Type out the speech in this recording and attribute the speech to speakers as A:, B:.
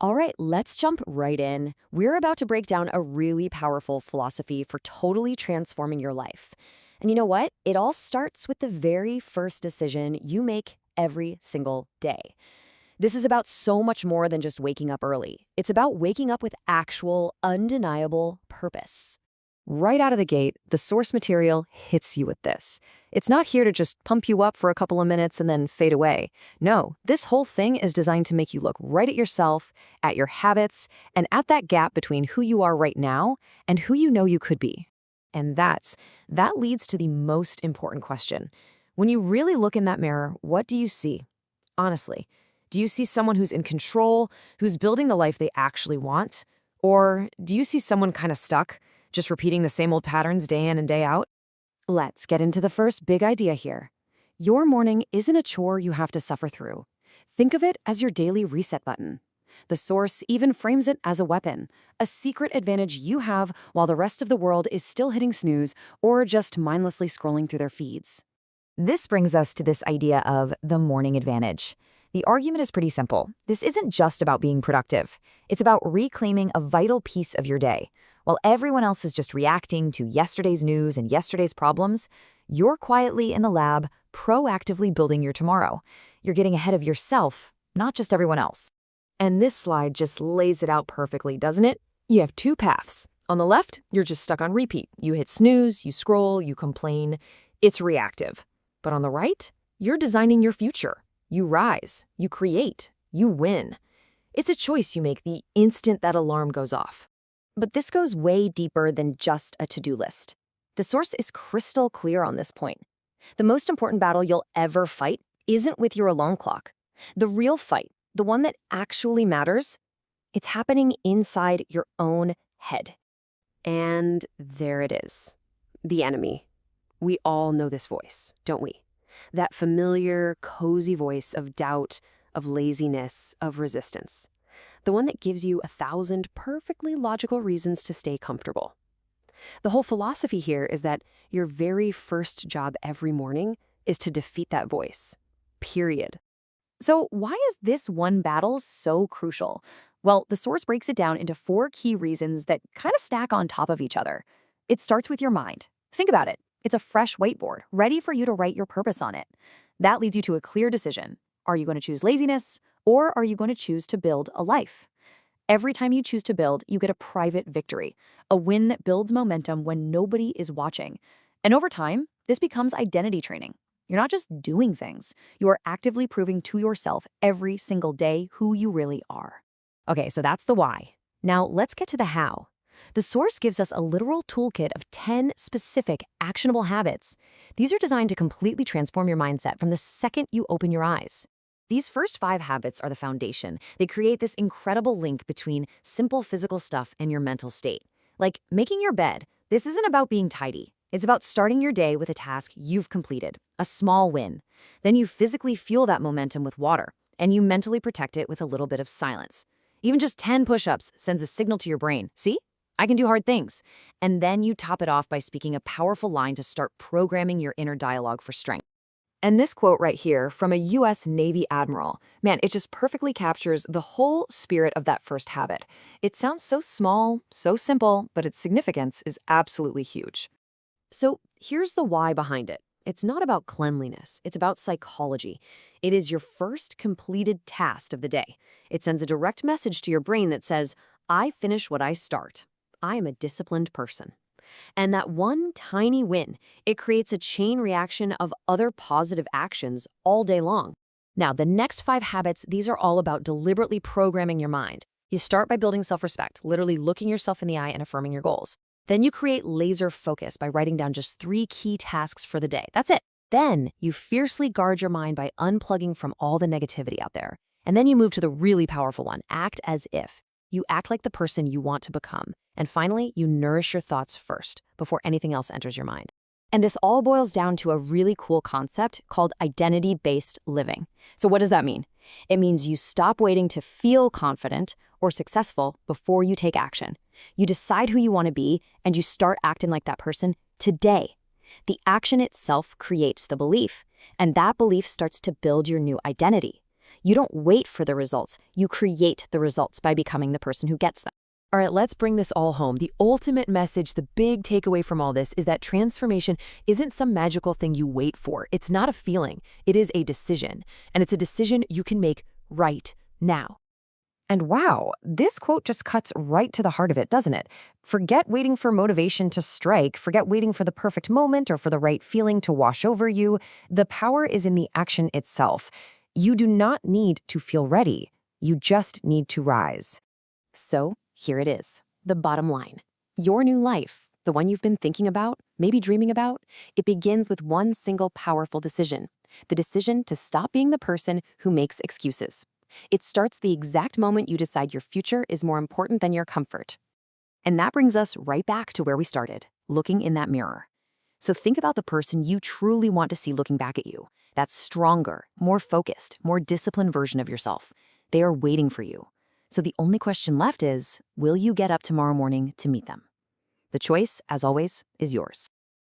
A: All right, let's jump right in. We're about to break down a really powerful philosophy for totally transforming your life. And you know what? It all starts with the very first decision you make every single day. This is about so much more than just waking up early. It's about waking up with actual, undeniable purpose. Right out of the gate, the source material hits you with this. It's not here to just pump you up for a couple of minutes and then fade away. No, this whole thing is designed to make you look right at yourself, at your habits, and at that gap between who you are right now and who you know you could be. And that leads to the most important question. When you really look in that mirror, what do you see? Honestly, do you see someone who's in control, who's building the life they actually want? Or do you see someone kind of stuck, just repeating the same old patterns day in and day out? Let's get into the first big idea here. Your morning isn't a chore you have to suffer through. Think of it as your daily reset button. The source even frames it as a weapon, a secret advantage you have while the rest of the world is still hitting snooze or just mindlessly scrolling through their feeds. This brings us to this idea of the morning advantage. The argument is pretty simple. This isn't just about being productive. It's about reclaiming a vital piece of your day. While everyone else is just reacting to yesterday's news and yesterday's problems, you're quietly in the lab, proactively building your tomorrow. You're getting ahead of yourself, not just everyone else. And this slide just lays it out perfectly, doesn't it? You have two paths. On the left, you're just stuck on repeat. You hit snooze, you scroll, you complain. It's reactive. But on the right, you're designing your future. You rise, you create, you win. It's a choice you make the instant that alarm goes off. But this goes way deeper than just a to-do list. The source is crystal clear on this point. The most important battle you'll ever fight isn't with your alarm clock. The real fight, the one that actually matters, it's happening inside your own head. And there it is, the enemy. We all know this voice, don't we? That familiar, cozy voice of doubt, of laziness, of resistance. The one that gives you 1,000 perfectly logical reasons to stay comfortable. The whole philosophy here is that your very first job every morning is to defeat that voice. Period. So why is this one battle so crucial? Well, the source breaks it down into 4 key reasons that kind of stack on top of each other. It starts with your mind. Think about it. It's a fresh whiteboard, ready for you to write your purpose on it. That leads you to a clear decision. Are you going to choose laziness, or are you going to choose to build a life? Every time you choose to build, you get a private victory, a win that builds momentum when nobody is watching. And over time, this becomes identity training. You're not just doing things. You are actively proving to yourself every single day who you really are. Okay, so that's the why. Now let's get to the how. The source gives us a literal toolkit of 10 specific, actionable habits. These are designed to completely transform your mindset from the second you open your eyes. These first 5 habits are the foundation. They create this incredible link between simple physical stuff and your mental state. Like making your bed. This isn't about being tidy. It's about starting your day with a task you've completed, a small win. Then you physically fuel that momentum with water, and you mentally protect it with a little bit of silence. Even just 10 push-ups sends a signal to your brain. See? I can do hard things. And then you top it off by speaking a powerful line to start programming your inner dialogue for strength. And this quote right here from a U.S. Navy admiral, man, it just perfectly captures the whole spirit of that first habit. It sounds so small, so simple, but its significance is absolutely huge. So here's the why behind it. It's not about cleanliness. It's about psychology. It is your first completed task of the day. It sends a direct message to your brain that says, I finish what I start. I am a disciplined person. And that one tiny win, it creates a chain reaction of other positive actions all day long. Now, the next 5 habits, these are all about deliberately programming your mind. You start by building self-respect, literally looking yourself in the eye and affirming your goals. Then you create laser focus by writing down just 3 key tasks for the day. That's it. Then you fiercely guard your mind by unplugging from all the negativity out there. And then you move to the really powerful one, act as if. You act like the person you want to become. And finally, you nourish your thoughts first before anything else enters your mind. And this all boils down to a really cool concept called identity-based living. So what does that mean? It means you stop waiting to feel confident or successful before you take action. You decide who you want to be, and you start acting like that person today. The action itself creates the belief, and that belief starts to build your new identity. You don't wait for the results. You create the results by becoming the person who gets them.
B: All right, let's bring this all home. The ultimate message, the big takeaway from all this is that transformation isn't some magical thing you wait for. It's not a feeling. It is a decision. And it's a decision you can make right now.
A: And wow, this quote just cuts right to the heart of it, doesn't it? Forget waiting for motivation to strike. Forget waiting for the perfect moment or for the right feeling to wash over you. The power is in the action itself. You do not need to feel ready. You just need to rise. So here it is, the bottom line. Your new life, the one you've been thinking about, maybe dreaming about, it begins with one single powerful decision. The decision to stop being the person who makes excuses. It starts the exact moment you decide your future is more important than your comfort. And that brings us right back to where we started, looking in that mirror. So think about the person you truly want to see looking back at you. That stronger, more focused, more disciplined version of yourself. They are waiting for you. So the only question left is, will you get up tomorrow morning to meet them? The choice, as always, is yours.